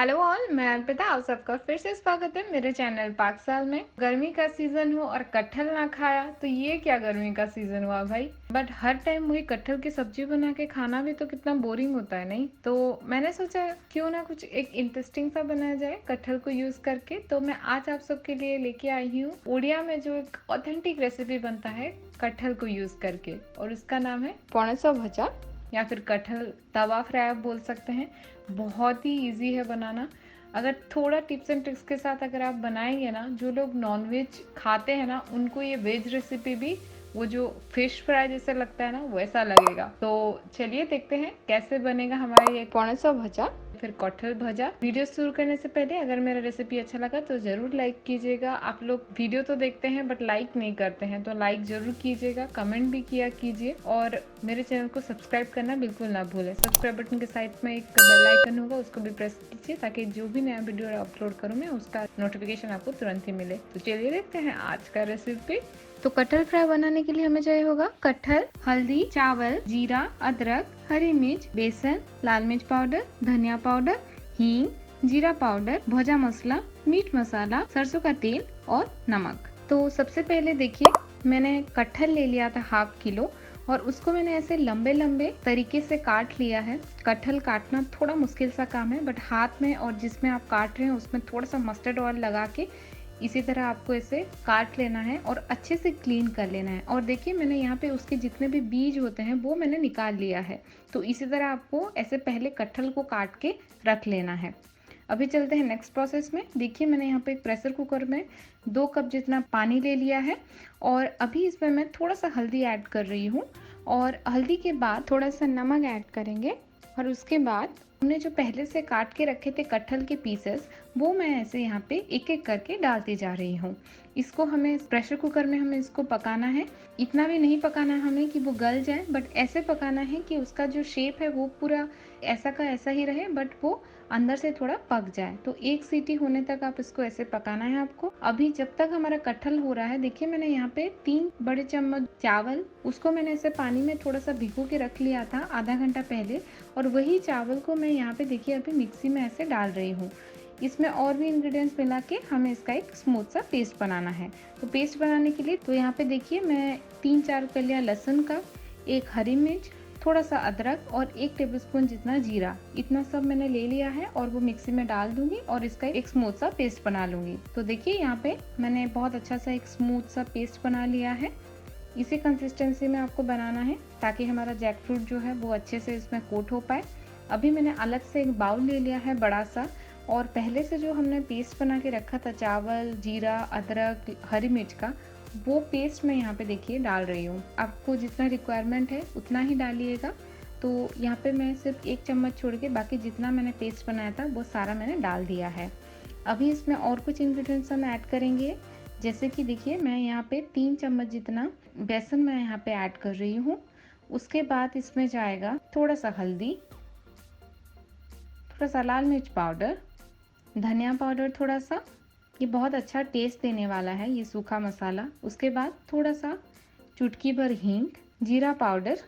Hello all, मैं अर्पिता। आप सबका फिर से स्वागत है मेरे चैनल पाकसाल में। गर्मी का सीजन हो और कटहल ना खाया तो ये क्या गर्मी का सीजन हुआ भाई। बट हर टाइम वही कटहल की सब्जी बना के खाना भी तो कितना बोरिंग होता है, नहीं? तो मैंने सोचा क्यों ना कुछ एक इंटरेस्टिंग सा बनाया जाए कटहल को यूज करके। तो मैं आज आप सबके लिए लेके आई हूँ उड़िया में जो एक ऑथेंटिक रेसिपी बनता है कटहल को यूज करके, और उसका नाम है पौनेसो भजा या फिर कटहल तवा फ्राई आप बोल सकते हैं। बहुत ही इजी है बनाना। अगर थोड़ा टिप्स एंड ट्रिक्स के साथ अगर आप बनाएंगे ना, जो लोग नॉनवेज खाते हैं ना उनको ये वेज रेसिपी भी वो जो फिश फ्राई जैसे लगता है ना वैसा लगेगा। तो चलिए देखते हैं कैसे बनेगा हमारा ये पौनेसो भजा फिर कटहल भजा। वीडियो शुरू करने से पहले अगर मेरा रेसिपी अच्छा लगा तो जरूर लाइक कीजिएगा। आप लोग वीडियो तो देखते हैं बट लाइक नहीं करते हैं, तो लाइक जरूर कीजिएगा, कमेंट भी किया कीजिए और मेरे चैनल को सब्सक्राइब करना बिल्कुल ना भूलें। सब्सक्राइब बटन के साइड में एक बेल आइकन होगा, उसको भी प्रेस कीजिए ताकि जो भी नया वीडियो अपलोड करूँ मैं उसका नोटिफिकेशन आपको तुरंत ही मिले। तो चलिए देखते हैं आज का रेसिपी। तो कटहल फ्राई बनाने के लिए हमें चाहिए होगा कटहल, हल्दी, चावल, जीरा, अदरक, हरी मिर्च, बेसन, लाल मिर्च पाउडर, धनिया पाउडर, हींग, जीरा पाउडर, भुजा मसाला, मीट मसाला, सरसों का तेल और नमक। तो सबसे पहले देखिए, मैंने कटहल ले लिया था 1/2 किलो और उसको मैंने ऐसे लंबे लंबे तरीके से काट लिया है। कटहल काटना थोड़ा मुश्किल सा काम है, बट हाथ में और जिसमें आप काट रहे हैं उसमें थोड़ा सा मस्टर्ड ऑयल लगा के इसी तरह आपको इसे काट लेना है और अच्छे से क्लीन कर लेना है। और देखिए, मैंने यहाँ पे उसके जितने भी बीज होते हैं वो मैंने निकाल लिया है। तो इसी तरह आपको ऐसे पहले कटहल को काट के रख लेना है। अभी चलते हैं नेक्स्ट प्रोसेस में। देखिए, मैंने यहाँ पे एक प्रेशर कुकर में 2 कप जितना पानी ले लिया है और अभी इसमें मैं थोड़ा सा हल्दी ऐड कर रही हूँ और हल्दी के बाद थोड़ा सा नमक ऐड करेंगे और उसके बाद हमने जो पहले से काट के रखे थे कटहल के पीसेस वो मैं ऐसे यहाँ पे एक एक करके डालती जा रही हूँ। इसको हमें प्रेशर कुकर में हमें इसको पकाना है। इतना भी नहीं पकाना है हमें कि वो गल जाए, बट ऐसे पकाना है कि उसका जो शेप है वो पूरा ऐसा का ऐसा ही रहे, बट वो अंदर से थोड़ा पक जाए। तो 1 सीटी होने तक आप इसको ऐसे पकाना है आपको। अभी जब तक हमारा कटहल हो रहा है, देखिए मैंने यहाँ पे 3 बड़े चम्मच चावल, उसको मैंने ऐसे पानी में थोड़ा सा भिगो के रख लिया था आधा घंटा पहले, और वही चावल को मैं यहाँ पे देखिए अभी मिक्सी में ऐसे डाल रही हूँ। इसमें और भी इंग्रेडिएंट्स मिला के हमें इसका एक स्मूथ सा पेस्ट बनाना है। तो पेस्ट बनाने के लिए तो यहाँ पे देखिए मैं 3-4 कलियां लहसुन का, 1 हरी मिर्च, थोड़ा सा अदरक और 1 टेबलस्पून जितना जीरा, इतना सब मैंने ले लिया है और वो मिक्सी में डाल दूंगी और इसका एक स्मूथ सा पेस्ट बना लूंगी। तो देखिए यहाँ पे मैंने बहुत अच्छा सा एक स्मूथ सा पेस्ट बना लिया है। इसी कंसिस्टेंसी में आपको बनाना है ताकि हमारा जैक फ्रूट जो है वो अच्छे से इसमें कोट हो पाए। अभी मैंने अलग से एक बाउल ले लिया है बड़ा सा, और पहले से जो हमने पेस्ट बना के रखा था चावल, जीरा, अदरक, हरी मिर्च का, वो पेस्ट मैं यहाँ पे देखिए डाल रही हूँ। आपको जितना रिक्वायरमेंट है उतना ही डालिएगा। तो यहाँ पे मैं सिर्फ 1 चम्मच छोड़ के बाकी जितना मैंने पेस्ट बनाया था वो सारा मैंने डाल दिया है। अभी इसमें और कुछ इंग्रेडिएंट्स हम ऐड करेंगे, जैसे कि देखिए मैं यहाँ पे 3 चम्मच जितना बेसन मैं यहाँ पे ऐड कर रही हूँ। उसके बाद इसमें जाएगा थोड़ा सा हल्दी, थोड़ा सा लाल मिर्च पाउडर, धनिया पाउडर थोड़ा सा, ये बहुत अच्छा टेस्ट देने वाला है ये सूखा मसाला। उसके बाद थोड़ा सा चुटकी भर हींग, जीरा पाउडर,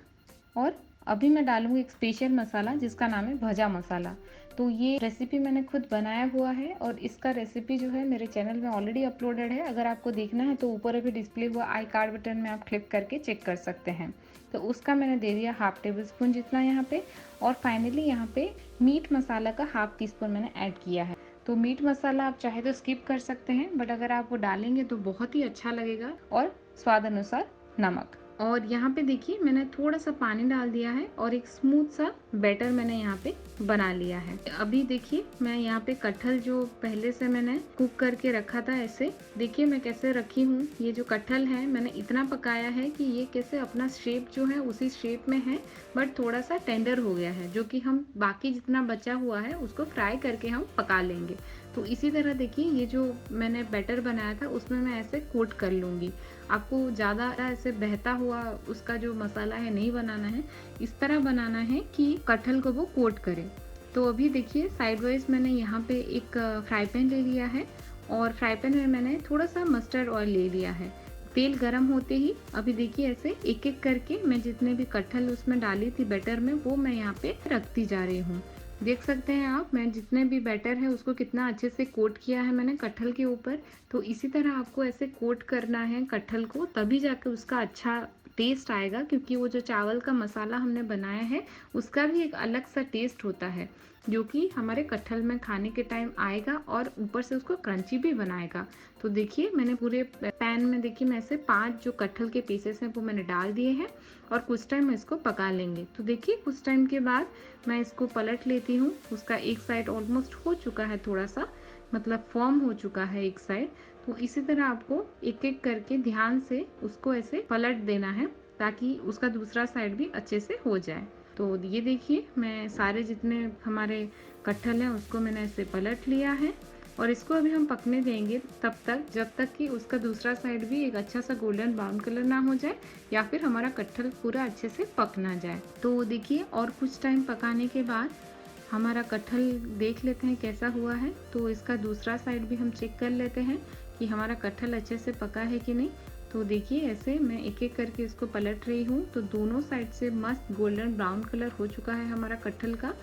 और अभी मैं डालूंगी एक स्पेशल मसाला जिसका नाम है भजा मसाला। तो ये रेसिपी मैंने खुद बनाया हुआ है और इसका रेसिपी जो है मेरे चैनल में ऑलरेडी अपलोडेड है। अगर आपको देखना है तो ऊपर अभी डिस्प्ले हुआ आई कार्ड बटन में आप क्लिक करके चेक कर सकते हैं। तो उसका मैंने दे दिया 1/2 टेबल स्पून जितना यहाँ पे। और फाइनली यहाँ पे मीट मसाला का 1/2 टीस्पून मैंने ऐड किया है। तो मीट मसाला आप चाहे तो स्किप कर सकते हैं, बट अगर आप वो डालेंगे तो बहुत ही अच्छा लगेगा। और स्वाद अनुसार नमक। और यहाँ पे देखिए मैंने थोड़ा सा पानी डाल दिया है और एक स्मूथ सा बैटर मैंने यहाँ पे बना लिया है। अभी देखिए मैं यहाँ पे कटहल जो पहले से मैंने कुक करके रखा था, ऐसे देखिए मैं कैसे रखी हूँ। ये जो कटहल है मैंने इतना पकाया है कि ये कैसे अपना शेप जो है उसी शेप में है, बट थोड़ा सा टेंडर हो गया है, जो कि हम बाकी जितना बचा हुआ है उसको फ्राई करके हम पका लेंगे। तो इसी तरह देखिए ये जो मैंने बैटर बनाया था उसमें मैं ऐसे कोट कर लूँगी। आपको ज़्यादा ऐसे बहता हुआ उसका जो मसाला है नहीं बनाना है, इस तरह बनाना है कि कटहल को वो कोट करे। तो अभी देखिए साइड वाइज मैंने यहाँ पे एक फ्राई पैन ले लिया है और फ्राई पैन में मैंने थोड़ा सा मस्टर्ड ऑयल ले लिया है। तेल गरम होते ही अभी देखिए ऐसे एक एक करके मैं जितने भी कटहल उसमें डाली थी बैटर में वो मैं यहाँ पे रखती जा रही हूँ। देख सकते हैं आप, मैं जितने भी बैटर है उसको कितना अच्छे से कोट किया है मैंने कटहल के ऊपर। तो इसी तरह आपको ऐसे कोट करना है कटहल को, तभी जाके उसका अच्छा टेस्ट आएगा, क्योंकि वो जो चावल का मसाला हमने बनाया है उसका भी एक अलग सा टेस्ट होता है, जो कि हमारे कटहल में खाने के टाइम आएगा और ऊपर से उसको क्रंची भी बनाएगा। तो देखिए मैंने पूरे पैन में देखिए मैं ऐसे 5 जो कटहल के पीसेस हैं वो मैंने डाल दिए हैं और कुछ टाइम इसको पका लेंगे। तो देखिए कुछ टाइम के बाद मैं इसको पलट लेती हूँ। उसका एक साइड ऑलमोस्ट हो चुका है, थोड़ा सा मतलब फॉर्म हो चुका है एक साइड। तो इसी तरह आपको एक एक करके ध्यान से उसको ऐसे पलट देना है, ताकि उसका दूसरा साइड भी अच्छे से हो जाए। तो ये देखिए मैं सारे जितने हमारे कटहल हैं उसको मैंने ऐसे पलट लिया है और इसको अभी हम पकने देंगे तब तक जब तक कि उसका दूसरा साइड भी एक अच्छा सा गोल्डन ब्राउन कलर ना हो जाए, या फिर हमारा कटहल पूरा अच्छे से पक ना जाए। तो देखिए और कुछ टाइम पकाने के बाद हमारा कटहल देख लेते हैं कैसा हुआ है। तो इसका दूसरा साइड भी हम चेक कर लेते हैं कि हमारा कटहल अच्छे से पका है कि नहीं। तो देखिए ऐसे मैं एक एक करके इसको पलट रही हूँ, तो दोनों साइड से मस्त गोल्डन ब्राउन कलर हो चुका है हमारा कटहल का।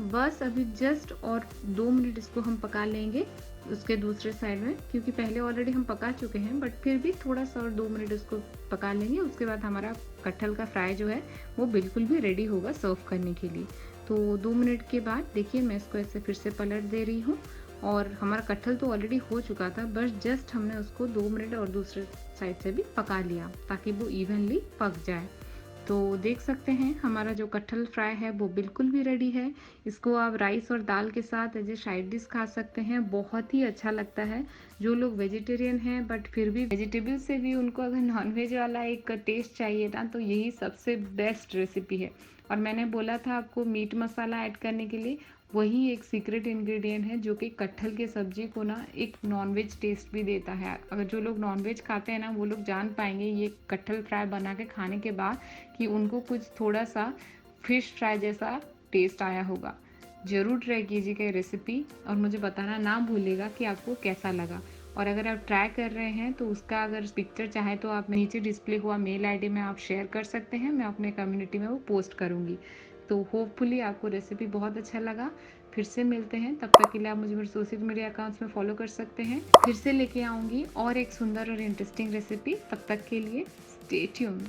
बस अभी जस्ट और 2 मिनट इसको हम पका लेंगे उसके दूसरे साइड में, क्योंकि पहले ऑलरेडी हम पका चुके हैं, बट फिर भी थोड़ा सा और 2 मिनट इसको पका लेंगे। उसके बाद हमारा कटहल का फ्राई जो है वो बिल्कुल भी रेडी होगा सर्व करने के लिए। तो 2 मिनट के बाद देखिए मैं इसको ऐसे फिर से पलट दे रही हूँ और हमारा कटहल तो ऑलरेडी हो चुका था, बस जस्ट हमने उसको 2 मिनट और दूसरे साइड से भी पका लिया ताकि वो इवनली पक जाए। तो देख सकते हैं हमारा जो कटहल फ्राई है वो बिल्कुल भी रेडी है। इसको आप राइस और दाल के साथ एज ए साइड डिश खा सकते हैं, बहुत ही अच्छा लगता है। जो लोग वेजिटेरियन हैं बट फिर भी वेजिटेबल से भी उनको अगर नॉनवेज वाला एक टेस्ट चाहिए ना, तो यही सबसे बेस्ट रेसिपी है। और मैंने बोला था आपको मीट मसाला ऐड करने के लिए, वही एक सीक्रेट इंग्रेडिएंट है जो कि कटहल के सब्जी को ना एक नॉनवेज टेस्ट भी देता है। अगर जो लोग नॉनवेज खाते हैं ना वो लोग जान पाएंगे ये कटहल फ्राई बना के खाने के बाद कि उनको कुछ थोड़ा सा फिश फ्राई जैसा टेस्ट आया होगा। ज़रूर ट्राई कीजिएगा ये रेसिपी और मुझे बताना ना भूलिएगा कि आपको कैसा लगा। और अगर आप ट्राई कर रहे हैं तो उसका अगर पिक्चर चाहे तो आप नीचे डिस्प्ले हुआ मेल आईडी में आप शेयर कर सकते हैं, मैं अपने कम्युनिटी में वो पोस्ट करूँगी। तो होपफुली आपको रेसिपी बहुत अच्छा लगा। फिर से मिलते हैं, तब तक के लिए आप मुझे मेरे सोशल मीडिया अकाउंट्स में फॉलो कर सकते हैं। फिर से लेके आऊँगी और एक सुंदर और इंटरेस्टिंग रेसिपी, तब तक के लिए स्टे ट्यून्ड।